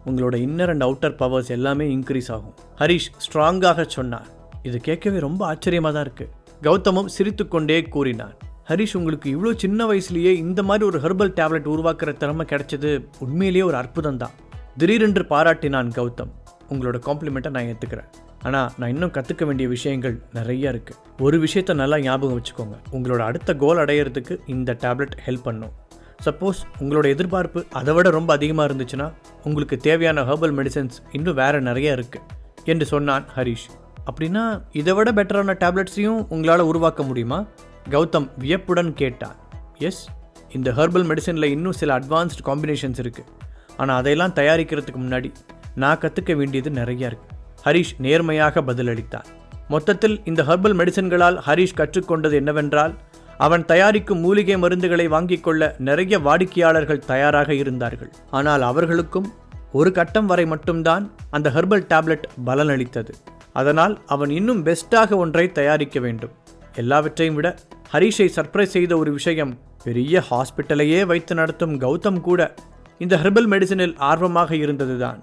உங்களோட inner and outer powers எல்லாமே increase ஆகும். ஹரிஷ் ஸ்ட்ராங்காக சொன்னார். இது கேட்கவே ரொம்ப ஆச்சரியமாக தான் இருக்குது. கௌதமும் சிரித்துக்கொண்டே கூறினான், ஹரிஷ், உங்களுக்கு இவ்வளோ சின்ன வயசுலேயே இந்த மாதிரி ஒரு ஹெர்பல் டேப்லெட் உருவாக்குற திறமை கிடைச்சது உண்மையிலேயே ஒரு அற்புதம் தான். திடீரென்று பாராட்டினான் கௌதம். உங்களோட காம்ப்ளிமெண்ட்டை நான் ஏற்றுக்கிறேன். ஆனால் நான் இன்னும் கற்றுக்க வேண்டிய விஷயங்கள் நிறையா இருக்குது. ஒரு விஷயத்த நல்லா ஞாபகம் வச்சுக்கோங்க, உங்களோட அடுத்த கோல் அடையிறதுக்கு இந்த டேப்லெட் ஹெல்ப் பண்ணும். சப்போஸ் உங்களோட எதிர்பார்ப்பு அதை விட ரொம்ப அதிகமாக இருந்துச்சுன்னா உங்களுக்கு தேவையான ஹெர்பல் மெடிசன்ஸ் இன்னும் வேறு நிறைய இருக்குது என்று சொன்னான் ஹரிஷ். அப்படின்னா இதை விட பெட்டரான டேப்லெட்ஸையும் உங்களால் உருவாக்க முடியுமா? கௌதம் வியப்புடன் கேட்டான். எஸ், இந்த ஹெர்பல் மெடிசனில் இன்னும் சில அட்வான்ஸ்டு காம்பினேஷன்ஸ் இருக்குது. ஆனால் அதையெல்லாம் தயாரிக்கிறதுக்கு முன்னாடி நான் கற்றுக்க வேண்டியது நிறையா இருக்குது. ஹரிஷ் நேர்மையாக பதிலளித்தான். மொத்தத்தில் இந்த ஹெர்பல் மெடிசன்களால் ஹரிஷ் கற்றுக்கொண்டது என்னவென்றால், அவன் தயாரிக்கும் மூலிகை மருந்துகளை வாங்கிக் கொள்ள நிறைய வாடிக்கையாளர்கள் தயாராக இருந்தார்கள். ஆனால் அவர்களுக்கும் ஒரு கட்டம் வரை மட்டும்தான் அந்த ஹெர்பல் டேப்லெட் பலனளித்தது. அதனால் அவன் இன்னும் பெஸ்ட்டாக ஒன்றை தயாரிக்க வேண்டும். எல்லாவற்றையும் விட ஹரிஷை சர்ப்ரைஸ் செய்த ஒரு விஷயம், பெரிய ஹாஸ்பிட்டலையே வைத்து நடத்தும் கௌதம் கூட இந்த ஹெர்பல் மெடிசனில் ஆர்வமாக இருந்ததுதான்.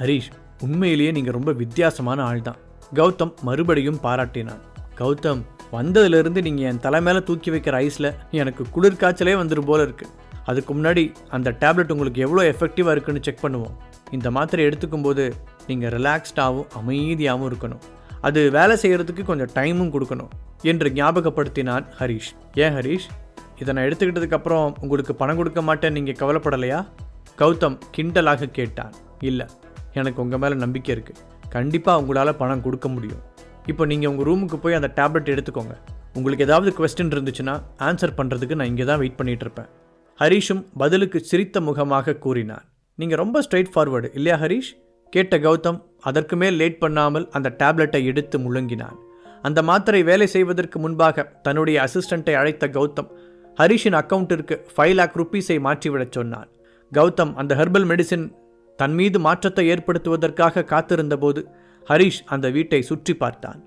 ஹரிஷ், உண்மையிலேயே நீங்கள் ரொம்ப வித்தியாசமான ஆள் தான். கௌதம் மறுபடியும் பாராட்டினான். கௌதம், வந்ததுலேருந்து நீங்கள் என் தலை மேலே தூக்கி வைக்கிற ஐஸில் எனக்கு குளிர் காய்ச்சலே வந்துடும் போல இருக்குது. அதுக்கு முன்னாடி அந்த டேப்லெட் உங்களுக்கு எவ்வளோ எஃபெக்டிவாக இருக்குன்னு செக் பண்ணுவோம். இந்த மாத்திரை எடுத்துக்கும் போது நீங்கள் ரிலாக்ஸ்டாகவும் அமைதியாகவும் இருக்கணும். அது வேலை செய்கிறதுக்கு கொஞ்சம் டைமும் கொடுக்கணும் என்று ஞாபகப்படுத்தினான் ஹரிஷ். ஏன் ஹரிஷ், இதை நான் எடுத்துக்கிட்டதுக்கப்புறம் உங்களுக்கு பணம் கொடுக்க மாட்டேன் நீங்கள் கவலைப்படலையா? கௌதம் கிண்டலாக கேட்டான். இல்லை, எனக்கு உங்கள் மேலே நம்பிக்கை இருக்குது. கண்டிப்பாக உங்களால் பணம் கொடுக்க முடியும். இப்போ நீங்கள் உங்கள் ரூமுக்கு போய் அந்த டேப்லெட் எடுத்துக்கோங்க. உங்களுக்கு ஏதாவது குவெஸ்டின் இருந்துச்சுன்னா ஆன்சர் பண்ணுறதுக்கு நான் இங்கே தான் வெயிட் பண்ணிகிட்டு இருப்பேன். ஹரிஷும் பதிலுக்கு சிரித்த முகமாக கூறினான். நீங்கள் ரொம்ப ஸ்ட்ரைட் ஃபார்வர்டு இல்லையா ஹரிஷ்? கேட்ட கௌதம் அதற்கு மேல் லேட் பண்ணாமல் அந்த டேப்லெட்டை எடுத்து முழுங்கினான். அந்த மாத்திரை வேலை செய்வதற்கு முன்பாக தன்னுடைய அசிஸ்டண்ட்டை அழைத்த கௌதம் ஹரிஷின் அக்கௌண்ட்டிற்கு 5 lakh rupees மாற்றிவிடச் சொன்னான். கௌதம் அந்த ஹெர்பல் மெடிசின் தன் மீது மாற்றத்தை ஏற்படுத்துவதற்காக காத்திருந்த போது ஹரிஷ் அந்த வீட்டை சுற்றி பார்த்தான்.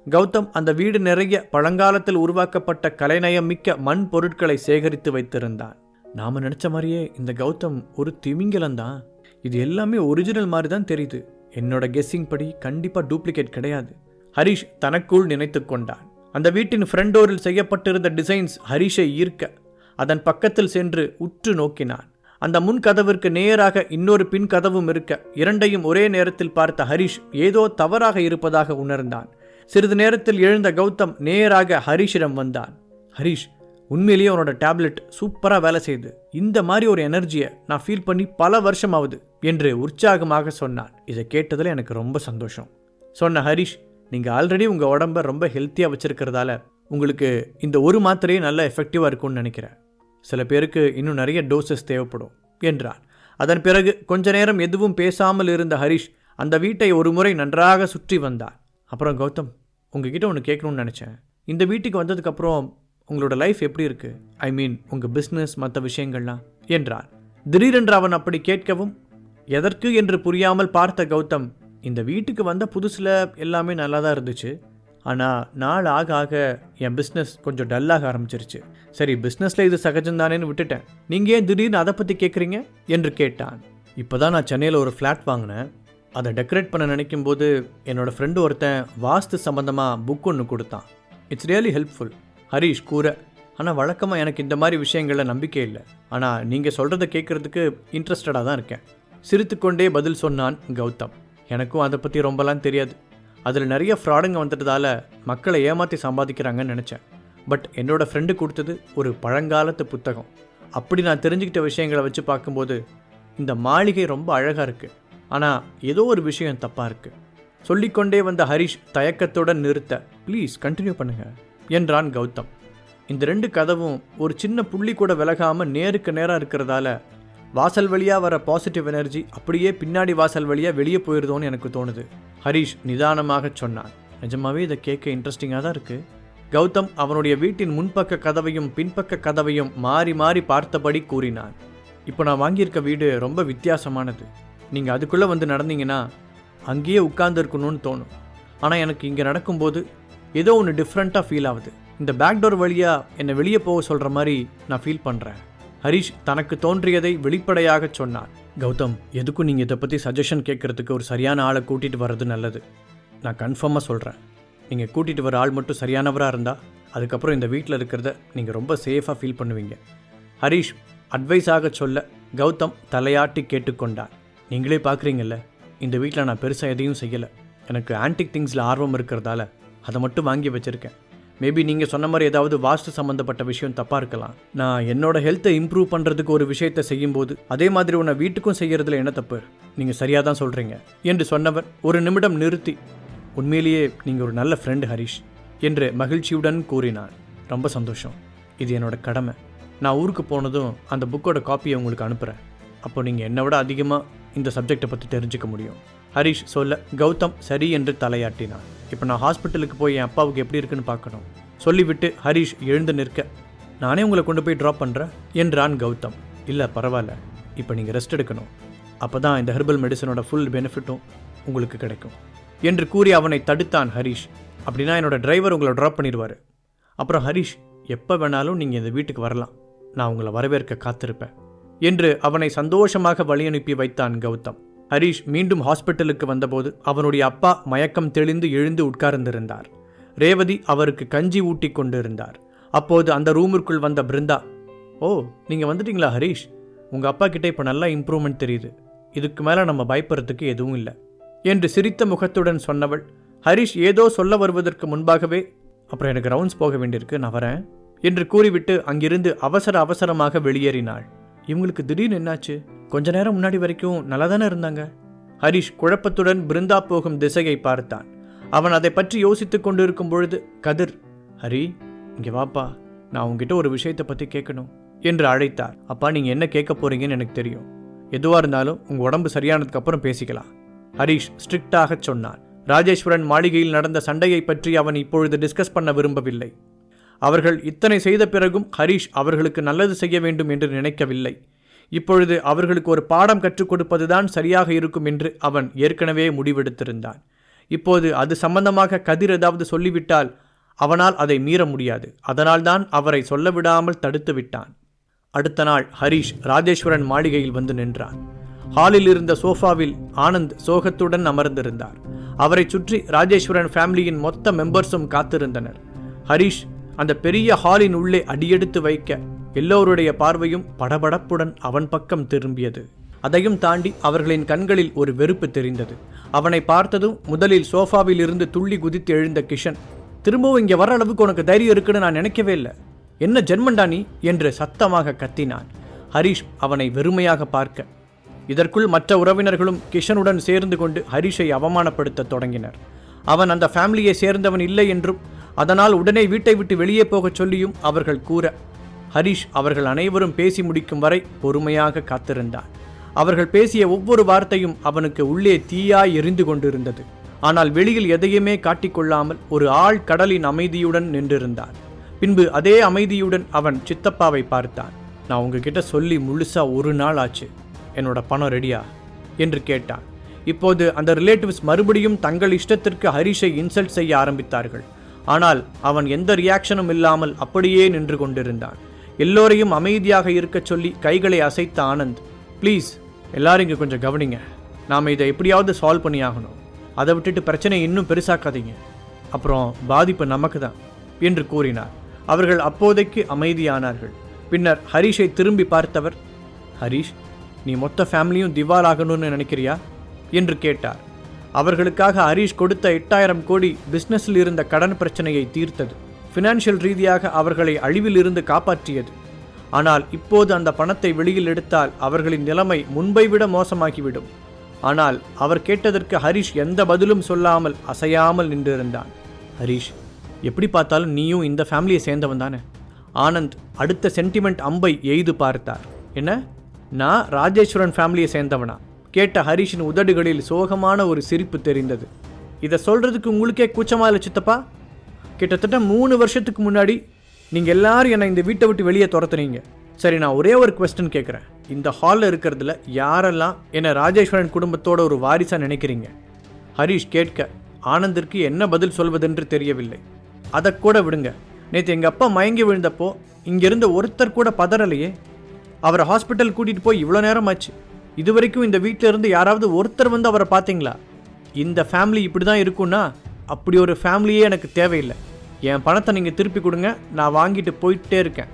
கௌதம் அந்த வீடு நிறைய பழங்காலத்தில் உருவாக்கப்பட்ட கலைநயம் மிக்க மண் பொருட்களை சேகரித்து வைத்திருந்தான். நாம் நினச்ச மாதிரியே இந்த கௌதம் ஒரு திமிங்கலந்தான். இது எல்லாமே ஒரிஜினல் மாதிரி தான் தெரியுது. என்னோட கெஸ்ஸிங் படி கண்டிப்பாக டூப்ளிகேட் கிடையாது. ஹரிஷ் தனக்குள் நினைத்து கொண்டான். அந்த வீட்டின் ஃப்ரண்ட் டோரில் செய்யப்பட்டிருந்த டிசைன்ஸ் ஹரிஷை ஈர்க்க அதன் பக்கத்தில் சென்று உற்று நோக்கினான். அந்த முன் கதவிற்கு நேராக இன்னொரு பின் கதவும் இருக்க இரண்டையும் ஒரே நேரத்தில் பார்த்த ஹரிஷ் ஏதோ தவறாக இருப்பதாக உணர்ந்தான். சிறிது நேரத்தில் எழுந்த கௌதம் நேராக ஹரிஷிடம் வந்தான். ஹரிஷ், உண்மையிலேயே உன்னோட டேப்லெட் சூப்பராக வேலை செய்யுது. இந்த மாதிரி ஒரு எனர்ஜியை நான் ஃபீல் பண்ணி பல வருஷம் ஆகுது என்று உற்சாகமாக சொன்னான். இதை கேட்டதில் எனக்கு ரொம்ப சந்தோஷம். சொன்ன ஹரிஷ், நீங்கள் ஆல்ரெடி உங்கள் உடம்பை ரொம்ப ஹெல்த்தியாக வச்சுருக்கிறதால உங்களுக்கு இந்த ஒரு மாத்திரையே நல்ல எஃபெக்டிவாக இருக்கும்னு நினைக்கிறேன். சில பேருக்கு இன்னும் நிறைய டோசஸ் தேவைப்படும் என்றான். அதன் பிறகு கொஞ்ச நேரம் எதுவும் பேசாமல் இருந்த ஹரிஷ் அந்த வீட்டை ஒரு முறை நன்றாக சுற்றி வந்தான். அப்புறம் கௌதம், உங்ககிட்ட ஒன்று கேட்கணும்னு நினச்சேன். இந்த வீட்டுக்கு வந்ததுக்கப்புறம் உங்களோட லைஃப் எப்படி இருக்குது? ஐ மீன் உங்கள் பிஸ்னஸ் மற்ற விஷயங்கள்லாம் என்றான். திடீரென்று அவன் அப்படி கேட்கவும் எதற்கு என்று புரியாமல் பார்த்த கௌதம், இந்த வீட்டுக்கு வந்த புதுசில் எல்லாமே நல்லா தான் இருந்துச்சு. ஆனால் நாள் ஆக ஆக என் பிஸ்னஸ் கொஞ்சம் டல்லாக ஆரம்பிச்சிருச்சு. சரி, பிஸ்னஸில் இது சகஜம்தானேன்னு விட்டுட்டேன். நீங்கள் ஏன் திடீர்னு அதை பற்றி கேட்குறீங்க என்று கேட்டான். இப்போ தான் நான் சென்னையில் ஒரு ஃப்ளாட் வாங்கினேன். அதை டெக்கரேட் பண்ண நினைக்கும் போது என்னோடய ஃப்ரெண்டு ஒருத்தன் வாஸ்து சம்மந்தமாக புக் ஒன்று கொடுத்தான். இட்ஸ் ரியலி ஹெல்ப்ஃபுல் ஹரிஷ் கூற. ஆனால் வழக்கமாக எனக்கு இந்த மாதிரி விஷயங்களில் நம்பிக்கை இல்லை. ஆனால் நீங்கள் சொல்கிறத கேட்குறதுக்கு இன்ட்ரெஸ்டடாக தான் இருக்கேன். சிரித்துக்கொண்டே பதில் சொன்னான் கௌதம். எனக்கும் அதை பற்றி ரொம்பலாம் தெரியாது. அதில் நிறைய ஃப்ராடுங்க வந்துட்டதால் மக்களை ஏமாற்றி சம்பாதிக்கிறாங்கன்னு நினச்சேன். பட் என்னோடய ஃப்ரெண்டு கொடுத்தது ஒரு பழங்காலத்து புத்தகம். அப்படி நான் தெரிஞ்சுக்கிட்ட விஷயங்களை வச்சு பார்க்கும்போது இந்த மாளிகை ரொம்ப அழகாக இருக்குது. ஆனால் ஏதோ ஒரு விஷயம் தப்பாக இருக்குது. சொல்லிக்கொண்டே வந்த ஹரிஷ் தயக்கத்துடன் நிறுத்த, ப்ளீஸ் கண்டினியூ பண்ணுங்க என்றான் கௌதம். இந்த 2 கதவும் ஒரு சின்ன புள்ளி கூட விலகாமல் நேருக்கு நேராக இருக்கிறதால வாசல் வழியாக வர பாசிட்டிவ் எனர்ஜி அப்படியே பின்னாடி வாசல் வழியாக வெளியே போயிருதோன்னு எனக்கு தோணுது. ஹரிஷ் நிதானமாக சொன்னான். நிஜமாவே இதை கேட்க இன்ட்ரெஸ்டிங்காக தான் இருக்குது. கௌதம் அவனுடைய வீட்டின் முன்பக்க கதவையும் பின்பக்க கதவையும் மாறி மாறி பார்த்தபடி கூறினான். இப்போ நான் வாங்கியிருக்க வீடு ரொம்ப வித்தியாசமானது. நீங்கள் அதுக்குள்ளே வந்து நடந்தீங்கன்னா அங்கேயே உட்கார்ந்துருக்கணும்னு தோணும். ஆனால் எனக்கு இங்கே நடக்கும்போது ஏதோ ஒன்று டிஃப்ரெண்ட்டாக ஃபீல் ஆகுது. இந்த பேக்டோர் வழியாக என்னை வெளியே போக சொல்கிற மாதிரி நான் ஃபீல் பண்ணுறேன். ஹரிஷ் தனக்கு தோன்றியதை வெளிப்படையாக சொன்னான். கௌதம், எதுக்கும் நீங்கள் இதை பற்றி சஜஷன் கேட்குறதுக்கு ஒரு சரியான ஆளை கூட்டிகிட்டு வர்றது நல்லது. நான் கன்ஃபார்மாக சொல்கிறேன், நீங்கள் கூட்டிகிட்டு வர ஆள் மட்டும் சரியானவராக இருந்தால் அதுக்கப்புறம் இந்த வீட்டில் இருக்கிறத நீங்கள் ரொம்ப சேஃபாக ஃபீல் பண்ணுவீங்க. ஹரீஷ் அட்வைஸாக சொல்ல கௌதம் தலையாட்டி கேட்டுக்கொண்டான். நீங்களே பார்க்குறீங்கல்ல, இந்த வீட்டில் நான் பெருசாக எதையும் செய்யலை. எனக்கு ஆன்டிக் திங்ஸில் ஆர்வம் இருக்கிறதால அதை மட்டும் வாங்கி வச்சுருக்கேன். மேபி நீங்கள் சொன்ன மாதிரி ஏதாவது வாஸ்து சம்மந்தப்பட்ட விஷயம் தப்பாக இருக்கலாம். நான் என்னோட ஹெல்த்தை இம்ப்ரூவ் பண்ணுறதுக்கு ஒரு விஷயத்தை செய்யும்போது அதே மாதிரி உன்னை வீட்டுக்கும் செய்கிறதுல என்ன தப்பு? நீங்கள் சரியாக தான் சொல்கிறீங்க என்று சொன்னவர் ஒரு நிமிடம் நிறுத்தி, உண்மையிலேயே நீங்கள் ஒரு நல்ல ஃப்ரெண்டு ஹரீஷ் என்று மகிழ்ச்சியுடன் கூறினான். ரொம்ப சந்தோஷம், இது என்னோட கடமை. நான் ஊருக்கு போனதும் அந்த புக்கோட காப்பியை உங்களுக்கு அனுப்புகிறேன். அப்போ நீங்கள் என்னை விட அதிகமாக இந்த சப்ஜெக்டை பற்றி தெரிஞ்சுக்க முடியும். ஹரீஷ் சொல்ல கௌதம் சரி என்று தலையாட்டினான். இப்போ நான் ஹாஸ்பிட்டலுக்கு போய் என் அப்பாவுக்கு எப்படி இருக்குன்னு பார்க்கணும் சொல்லிவிட்டு ஹரீஷ் எழுந்து நிற்க, நானே உங்களை கொண்டு போய் ட்ராப் பண்ணுறேன் என்றான் கௌதம். இல்லை பரவாயில்ல, இப்போ நீங்கள் ரெஸ்ட் எடுக்கணும். அப்போ தான் இந்த ஹெர்பல் மெடிசனோட ஃபுல் பெனிஃபிட்டும் உங்களுக்கு கிடைக்கும் என்று கூறி அவனை தடுத்தான் ஹரீஷ். அப்படின்னா என்னோட டிரைவர் உங்களை ட்ராப் பண்ணிடுவார். அப்புறம் ஹரீஷ், எப்போ வேணாலும் நீங்கள் இந்த வீட்டுக்கு வரலாம், நான் உங்களை வரவேற்க காத்திருப்பேன் என்று அவனை சந்தோஷமாக வழியனுப்பி வைத்தான் கௌதம். ஹரீஷ் மீண்டும் ஹாஸ்பிட்டலுக்கு வந்தபோது அவனுடைய அப்பா மயக்கம் தெளிந்து எழுந்து உட்கார்ந்திருந்தார். ரேவதி அவருக்கு கஞ்சி ஊட்டி கொண்டிருந்தார். அப்போது அந்த ரூமிற்குள் வந்த பிருந்தா, ஓ நீங்கள் வந்துட்டீங்களா ஹரீஷ், உங்கள் அப்பா கிட்டே இப்போ நல்லா இம்ப்ரூவ்மெண்ட் தெரியுது, இதுக்கு மேலே நம்ம பயப்படுறதுக்கு எதுவும் இல்லை என்று சிரித்த முகத்துடன் சொன்னவள், ஹரீஷ் ஏதோ சொல்ல வருவதற்கு முன்பாகவே, அப்புறம் எனக்கு ரவுண்ட்ஸ் போக வேண்டியிருக்கு, நான் வரேன் என்று கூறிவிட்டு அங்கிருந்து அவசரமாக வெளியேறினாள். இவங்களுக்கு திடீர்னு என்னாச்சு? கொஞ்ச நேரம் முன்னாடி வரைக்கும் நல்லா தானே இருந்தாங்க. ஹரீஷ் குழப்பத்துடன் பிருந்தா போகும் திசையை பார்த்தான். அவன் அதை பற்றி யோசித்துக் கொண்டிருக்கும் பொழுது கதிர், ஹரி இங்கே வாப்பா, நான் உங்ககிட்ட ஒரு விஷயத்தை பற்றி கேட்கணும் என்று அழைத்தார். அப்பா, நீங்கள் என்ன கேட்க போறீங்கன்னு எனக்கு தெரியும், எதுவாக இருந்தாலும் உங்கள் உடம்பு சரியானதுக்கு அப்புறம் பேசிக்கலாம் ஹரீஷ் ஸ்ட்ரிக்டாக சொன்னான். ராஜேஸ்வரன் மாளிகையில் நடந்த சண்டையை பற்றி அவன் இப்பொழுது டிஸ்கஸ் பண்ண விரும்பவில்லை. அவர்கள் இத்தனை செய்த பிறகும் ஹரீஷ் அவர்களுக்கு நல்லது செய்ய வேண்டும் என்று நினைக்கவில்லை. இப்பொழுது அவர்களுக்கு ஒரு பாடம் கற்றுக் கொடுப்பதுதான் சரியாக இருக்கும் என்று அவன் ஏற்கனவே முடிவெடுத்திருந்தான். இப்போது அது சம்பந்தமாக கதிர் ஏதாவது சொல்லிவிட்டால் அவனால் அதை மீற முடியாது. அதனால்தான் அவரை சொல்ல விடாமல் தடுத்து விட்டான். அடுத்த நாள் ஹரீஷ் ராஜேஸ்வரன் மாளிகையில் வந்து நின்றான். ஹாலில் இருந்த சோஃபாவில் ஆனந்த் சோகத்துடன் அமர்ந்திருந்தார். அவரை சுற்றி ராஜேஸ்வரன் ஃபேமிலியின் மொத்த மெம்பர்ஸும் காத்திருந்தனர். ஹரீஷ் அந்த பெரிய ஹாலின் உள்ளே அடியெடுத்து வைக்க எல்லோருடைய பார்வையும் படபடப்புடன் அவன் பக்கம் திரும்பியது. அதையும் தாண்டி அவர்களின் கண்களில் ஒரு வெறுப்பு தெரிந்தது. அவனை பார்த்ததும் முதலில் சோஃபாவில் இருந்து துள்ளி குதித்து எழுந்த கிஷன், திரும்பவும் இங்கே வர அளவுக்கு உனக்கு தைரியம் இருக்குன்னு நான் நினைக்கவே இல்லை, என்ன ஜென்மண்டா நீ என்று சத்தமாக கத்தினான். ஹரீஷ் அவனை வெறுமையாக பார்க்க, இதற்குள் மற்ற உறவினர்களும் கிஷனுடன் சேர்ந்து கொண்டு ஹரீஷை அவமானப்படுத்த தொடங்கினர். அவன் அந்த ஃபேமிலியை சேர்ந்தவன் இல்லை என்றும் அதனால் உடனே வீட்டை விட்டு வெளியே போகச் சொல்லியும் அவர்கள் கூற, ஹரீஷ் அவர்கள் அனைவரும் பேசி முடிக்கும் வரை பொறுமையாக காத்திருந்தான். அவர்கள் பேசிய ஒவ்வொரு வார்த்தையும் அவனுக்கு உள்ளே தீயாய் எரிந்து கொண்டிருந்தது. ஆனால் வெளியில் எதையுமே காட்டிக்கொள்ளாமல் ஒரு ஆழ் கடலின் அமைதியுடன் நின்றிருந்தான். பின்பு அதே அமைதியுடன் அவன் சித்தப்பாவை பார்த்தான். நான் உங்ககிட்ட சொல்லி முழுசா ஒரு நாள் ஆச்சு, என்னோட பணம் ரெடியா என்று கேட்டான். இப்போது அந்த ரிலேட்டிவ்ஸ் மறுபடியும் தங்கள் இஷ்டத்திற்கு ஹரீஷை இன்சல்ட் செய்ய ஆரம்பித்தார்கள். ஆனால் அவன் எந்த ரியாக்ஷனும் இல்லாமல் அப்படியே நின்று கொண்டிருந்தான். எல்லோரையும் அமைதியாக இருக்கச் சொல்லி கைகளை அசைத்த ஆனந்த், ப்ளீஸ் எல்லாரும் இங்கே கொஞ்சம் கவனிங்க, நாம் இதை எப்படியாவது சால்வ் பண்ணி ஆகணும், அதை விட்டுட்டு பிரச்சனையை இன்னும் பெருசாக்காதீங்க, அப்புறம் பாதிப்பு நமக்கு தான் என்று கூறினார். அவர்கள் அப்போதைக்கு அமைதியானார்கள். பின்னர் ஹரீஷை திரும்பி பார்த்தவர், ஹரீஷ் நீ மொத்த ஃபேமிலியும் திவால் ஆகணும்னு நினைக்கிறியா என்று கேட்டார். அவர்களுக்காக ஹரீஷ் கொடுத்த 8000 கோடி பிஸ்னஸில் இருந்த கடன் பிரச்சனையை தீர்த்தது. ஃபினான்ஷியல் ரீதியாக அவர்களை அழிவில் இருந்து காப்பாற்றியது. ஆனால் இப்போது அந்த பணத்தை வெளியில் எடுத்தால் அவர்களின் நிலைமை முன்பை விட மோசமாகிவிடும். ஆனால் அவர் கேட்டதற்கு ஹரீஷ் எந்த பதிலும் சொல்லாமல் அசையாமல் நின்றிருந்தான். ஹரீஷ், எப்படி பார்த்தாலும் நீயும் இந்த ஃபேமிலியை சேர்ந்தவன் தானே? ஆனந்த் அடுத்த சென்டிமெண்ட் அம்பை எய்து பார்த்தார். என்ன, நான் ராஜேஸ்வரன் ஃபேமிலியை சேர்ந்தவனா கேட்ட ஹரீஷின் உதடுகளில் சோகமான ஒரு சிரிப்பு தெரிந்தது. இதை சொல்றதுக்கு உங்களுக்கே கூச்சமா இல்லை சித்தப்பா? கிட்டத்தட்ட 3 வருஷத்துக்கு முன்னாடி நீங்கள் எல்லாரும் என்னை இந்த வீட்டை விட்டு வெளியே துரத்துனீங்க. சரி, நான் ஒரே ஒரு குவெஸ்டன் கேட்குறேன். இந்த ஹாலில் இருக்கிறதுல யாரெல்லாம் என்னை ராஜேஸ்வரன் குடும்பத்தோட ஒரு வாரிசாக நினைக்கிறீங்க? ஹரீஷ் கேட்க ஆனந்திற்கு என்ன பதில் சொல்வதென்று தெரியவில்லை. அதை கூட விடுங்க, நேற்று எங்கள் அப்பா மயங்கி விழுந்தப்போ இங்கிருந்த ஒருத்தர் கூட பதறலையே. அவரை ஹாஸ்பிட்டல் கூட்டிகிட்டு போய் இவ்வளோ நேரம் ஆச்சு, இதுவரைக்கும் இந்த வீட்டில் இருந்து யாராவது ஒருத்தர் வந்து அவரை பார்த்தீங்களா? இந்த ஃபேமிலி இப்படி தான் இருக்குன்னா அப்படி ஒரு ஃபேமிலியே எனக்கு தேவையில்லை. என் பணத்தை நீங்கள் திருப்பி கொடுங்க, நான் வாங்கிட்டு போயிட்டே இருக்கேன்.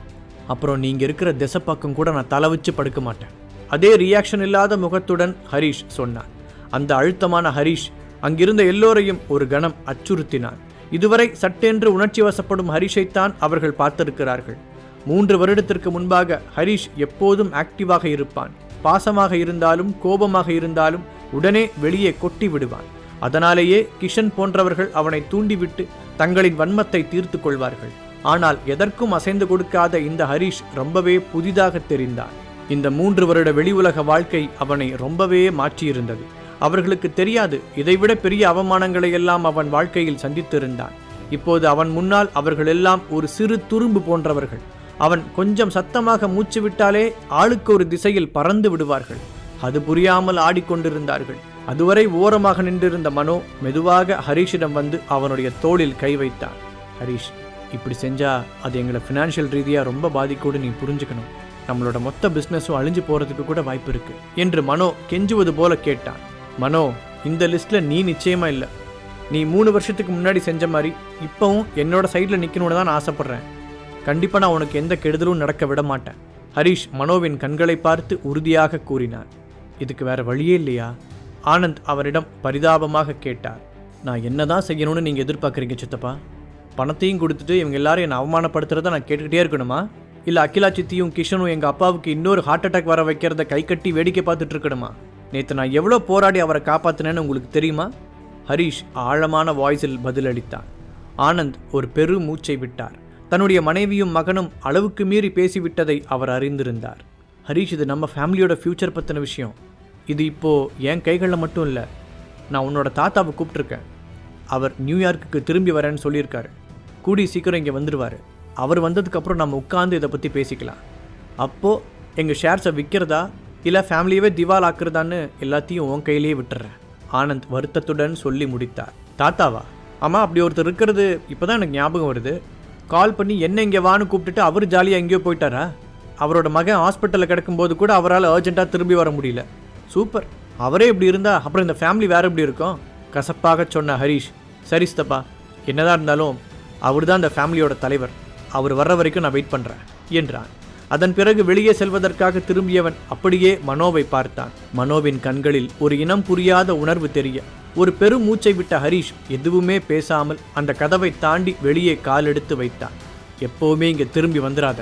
அப்புறம் நீங்கள் இருக்கிற திசை பக்கம் கூட நான் தலை வச்சு படுக்க மாட்டேன். அதே ரியாக்ஷன் இல்லாத முகத்துடன் ஹரிஷ் சொன்னான். அந்த அழுத்தமான ஹரிஷ் அங்கிருந்த எல்லோரையும் ஒரு கணம் அச்சுறுத்தினான். இதுவரை சட்டென்று உணர்ச்சி வசப்படும் ஹரிஷைத்தான் அவர்கள் பார்த்திருக்கிறார்கள். 3 வருடத்திற்கு முன்பாக ஹரிஷ் எப்போதும் ஆக்டிவாக இருப்பான். பாசமாக இருந்தாலும் கோபமாக இருந்தாலும் உடனே வெளியே கொட்டி விடுவான். அதனாலேயே கிஷன் போன்றவர்கள் அவனை தூண்டிவிட்டு தங்களின் வன்மத்தை தீர்த்து கொள்வார்கள். ஆனால் எதற்கும் அசைந்து கொடுக்காத இந்த ஹரிஷ் ரொம்பவே புதிதாக தெரிந்தான். இந்த 3 வருட வெளி உலக வாழ்க்கை அவனை ரொம்பவே மாற்றியிருந்தது. அவர்களுக்கு தெரியாது, இதைவிட பெரிய அவமானங்களை எல்லாம் அவன் வாழ்க்கையில் சந்தித்திருந்தான். இப்போது அவன் முன்னால் அவர்கள் எல்லாம் ஒரு சிறு துரும்பு போன்றவர்கள். அவன் கொஞ்சம் சத்தமாக மூச்சு விட்டாலே ஆளுக்கு ஒரு திசையில் பறந்து விடுவார்கள். அது புரியாமல் ஆடிக்கொண்டிருந்தார்கள். அதுவரை ஓரமாக நின்றிருந்த மனோ மெதுவாக ஹரிஷிடம் வந்து அவனுடைய தோளில் கை வைத்தான். ஹரிஷ், இப்படி செஞ்சா அது எங்களை ஃபினான்ஷியல் ரீதியாக ரொம்ப பாதிக்கூடு, நீ புரிஞ்சுக்கணும். நம்மளோட மொத்த பிஸ்னஸும் அழிஞ்சு போகிறதுக்கு கூட வாய்ப்பு இருக்கு என்று மனோ கெஞ்சுவது போல கேட்டான். மனோ, இந்த லிஸ்ட்டில் நீ நிச்சயமா இல்லை. நீ 3 வருஷத்துக்கு முன்னாடி செஞ்ச மாதிரி இப்போவும் என்னோட சைடில் நிற்கணும்னு தான் நான் ஆசைப்பட்றேன். கண்டிப்பாக நான் உனக்கு எந்த கெடுதலும் நடக்க விட மாட்டேன். ஹரிஷ் மனோவின் கண்களை பார்த்து உறுதியாக கூறினார். இதுக்கு வேற வழியே இல்லையா? ஆனந்த் அவரிடம் பரிதாபமாக கேட்டார். நான் என்னதான் செய்யணும்னு நீங்கள் எதிர்பார்க்குறீங்க சித்தப்பா? பணத்தையும் கொடுத்துட்டு இவங்க எல்லாரும் என்னை அவமானப்படுத்துறத நான் கேட்டுக்கிட்டே இருக்கணுமா? இல்லை அகிலா சித்தியும் கிஷனும் எங்கள் அப்பாவுக்கு இன்னொரு ஹார்ட் அட்டாக் வர வைக்கிறத கை கட்டி வேடிக்கை பார்த்துட்டு இருக்கணுமா? நேற்று நான் எவ்வளோ போராடி அவரை காப்பாற்றினேன்னு உங்களுக்கு தெரியுமா? ஹரிஷ் ஆழமான வாய்ஸில் பதிலளித்தான். ஆனந்த் ஒரு பெரு மூச்சை விட்டார். தன்னுடைய மனைவியும் மகனும் அளவுக்கு மீறி பேசிவிட்டதை அவர் அறிந்திருந்தார். ஹரிஷ், இது நம்ம ஃபேமிலியோட ஃப்யூச்சர் பற்றின விஷயம். இது இப்போது என் கைகளில் மட்டும் இல்லை. நான் உன்னோட தாத்தாவை கூப்பிட்ருக்கேன். அவர் நியூயார்க்குக்கு திரும்பி வரேன்னு சொல்லியிருக்காரு. கூடி சீக்கிரம் இங்கே வந்துடுவார். அவர் வந்ததுக்கப்புறம் நம்ம உட்காந்து இதை பற்றி பேசிக்கலாம். அப்போது எங்கள் ஷேர்ஸை விற்கிறதா இல்லை ஃபேமிலியவே திவால் ஆக்குறதான்னு எல்லாத்தையும் உன் கையிலேயே விட்டுறேன். ஆனந்த் வருத்தத்துடன் சொல்லி முடித்தார். தாத்தாவா? ஆமாம், அப்படி ஒருத்தர் இருக்கிறது இப்போ தான் எனக்கு ஞாபகம் வருது. கால் பண்ணி என்ன இங்கே வான்னு கூப்பிட்டுட்டு அவர் ஜாலியாக எங்கேயோ போயிட்டாரா? அவரோட மகன் ஹாஸ்பிட்டலில் கிடக்கும்போது கூட அவரால் அர்ஜென்ட்டாக திரும்பி வர முடியல. சூப்பர். அவரே இப்படி இருந்தால் அப்புறம் இந்த ஃபேமிலி வேறு எப்படி இருக்கும்? கசப்பாக சொன்ன ஹரிஷ். சரி சித்தப்பா, என்னதான் இருந்தாலும் அவர் தான் இந்த ஃபேமிலியோட தலைவர். அவர் வர்ற வரைக்கும் நான் வெயிட் பண்ணுறேன் என்றான். அதன் பிறகு வெளியே செல்வதற்காக திரும்பியவன் அப்படியே மனோவை பார்த்தான். மனோவின் கண்களில் ஒரு இனம் புரியாத உணர்வு தெரிய ஒரு பெரும் மூச்சை விட்ட ஹரிஷ் எதுவுமே பேசாமல் அந்த கதவை தாண்டி வெளியே காலெடுத்து வைத்தான். எப்போவுமே இங்கே திரும்பி வந்துடாத.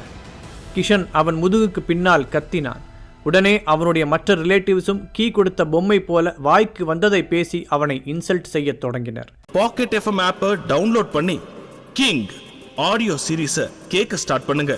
கிஷன் அவன் முதுகுக்கு பின்னால் கத்தினான். உடனே அவனுடைய மற்ற ரிலேட்டிவ்ஸும் கீ கொடுத்த பொம்மை போல வாய்க்கு வந்ததை பேசி அவனை இன்சல்ட் செய்ய தொடங்கினர். பாக்கெட் எஃப்எம் ஆப்பை டவுன்லோட் பண்ணி கிங் ஆடியோ சீரீஸை கேட்க ஸ்டார்ட் பண்ணுங்க.